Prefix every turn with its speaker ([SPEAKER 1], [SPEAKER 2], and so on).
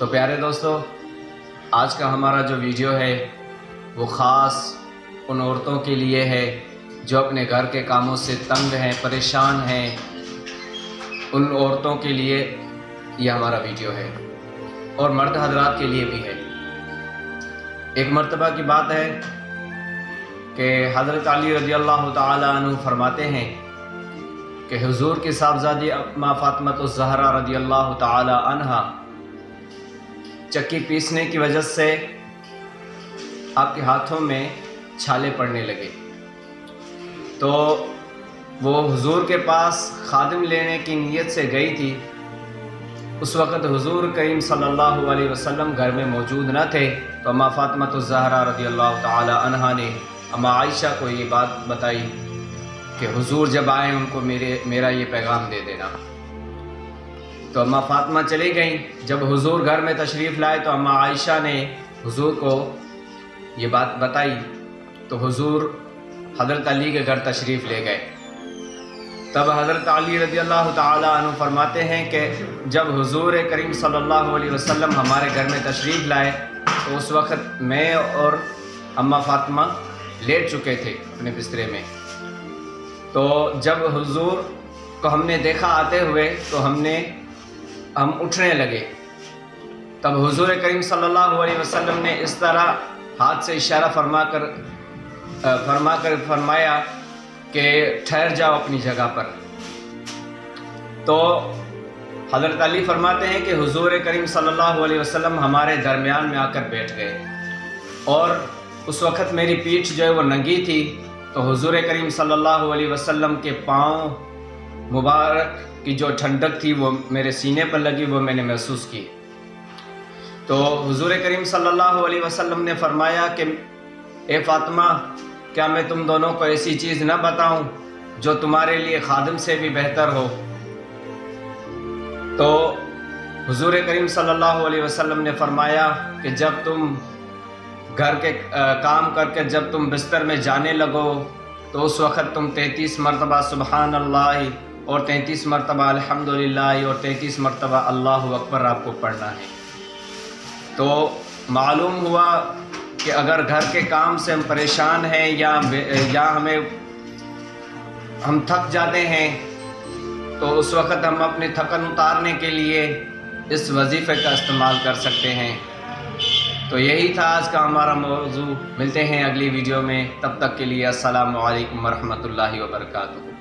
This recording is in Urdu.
[SPEAKER 1] تو پیارے دوستو، آج کا ہمارا جو ویڈیو ہے وہ خاص ان عورتوں کے لیے ہے جو اپنے گھر کے کاموں سے تنگ ہیں، پریشان ہیں۔ ان عورتوں کے لیے یہ ہمارا ویڈیو ہے اور مرد حضرات کے لیے بھی ہے۔ ایک مرتبہ کی بات ہے کہ حضرت علی رضی اللہ تعالی عنہ فرماتے ہیں کہ حضور کی صاحبزادی اماں فاطمہ الزہرا رضی اللہ تعالی عنہا چکی پیسنے کی وجہ سے آپ کے ہاتھوں میں چھالے پڑنے لگے، تو وہ حضور کے پاس خادم لینے کی نیت سے گئی تھی۔ اس وقت حضور کریم صلی اللہ علیہ وسلم گھر میں موجود نہ تھے، تو اماں فاطمہ الزہرا رضی اللہ تعالی عنہا نے اماں عائشہ کو یہ بات بتائی کہ حضور جب آئیں ان کو میرا یہ پیغام دے دینا۔ تو اماں فاطمہ چلی گئیں۔ جب حضور گھر میں تشریف لائے تو اماں عائشہ نے حضور کو یہ بات بتائی، تو حضور حضرت علی کے گھر تشریف لے گئے۔ تب حضرت علی رضی اللہ تعالی عنہ فرماتے ہیں کہ جب حضور کریم صلی اللہ علیہ وسلم ہمارے گھر میں تشریف لائے تو اس وقت میں اور اماں فاطمہ لیٹ چکے تھے اپنے بسترے میں۔ تو جب حضور کو ہم نے دیکھا آتے ہوئے تو ہم اٹھنے لگے۔ تب حضور کریم صلی اللہ علیہ وسلم نے اس طرح ہاتھ سے اشارہ فرما کر فرمایا کہ ٹھہر جاؤ اپنی جگہ پر۔ تو حضرت علی فرماتے ہیں کہ حضور کریم صلی اللہ علیہ وسلم ہمارے درمیان میں آ کر بیٹھ گئے، اور اس وقت میری پیٹھ جو ہے وہ ننگی تھی، تو حضور کریم صلی اللہ علیہ وسلم کے پاؤں مبارک کی جو ٹھنڈک تھی وہ میرے سینے پر لگی، وہ میں نے محسوس کی۔ تو حضور کریم صلی اللہ علیہ وسلم نے فرمایا کہ اے فاطمہ، کیا میں تم دونوں کو ایسی چیز نہ بتاؤں جو تمہارے لیے خادم سے بھی بہتر ہو؟ تو حضور کریم صلی اللہ علیہ وسلم نے فرمایا کہ جب تم گھر کے کام کر کے جب تم بستر میں جانے لگو تو اس وقت تم 33 مرتبہ سبحان اللہ اور 33 مرتبہ الحمدللہ اور 33 مرتبہ اللہ اکبر آپ کو پڑھنا ہے۔ تو معلوم ہوا کہ اگر گھر کے کام سے ہم پریشان ہیں یا ہم تھک جاتے ہیں تو اس وقت ہم اپنی تھکن اتارنے کے لیے اس وظیفے کا استعمال کر سکتے ہیں۔ تو یہی تھا آج کا ہمارا موضوع۔ ملتے ہیں اگلی ویڈیو میں، تب تک کے لیے السلام علیکم ورحمۃ اللہ وبرکاتہ۔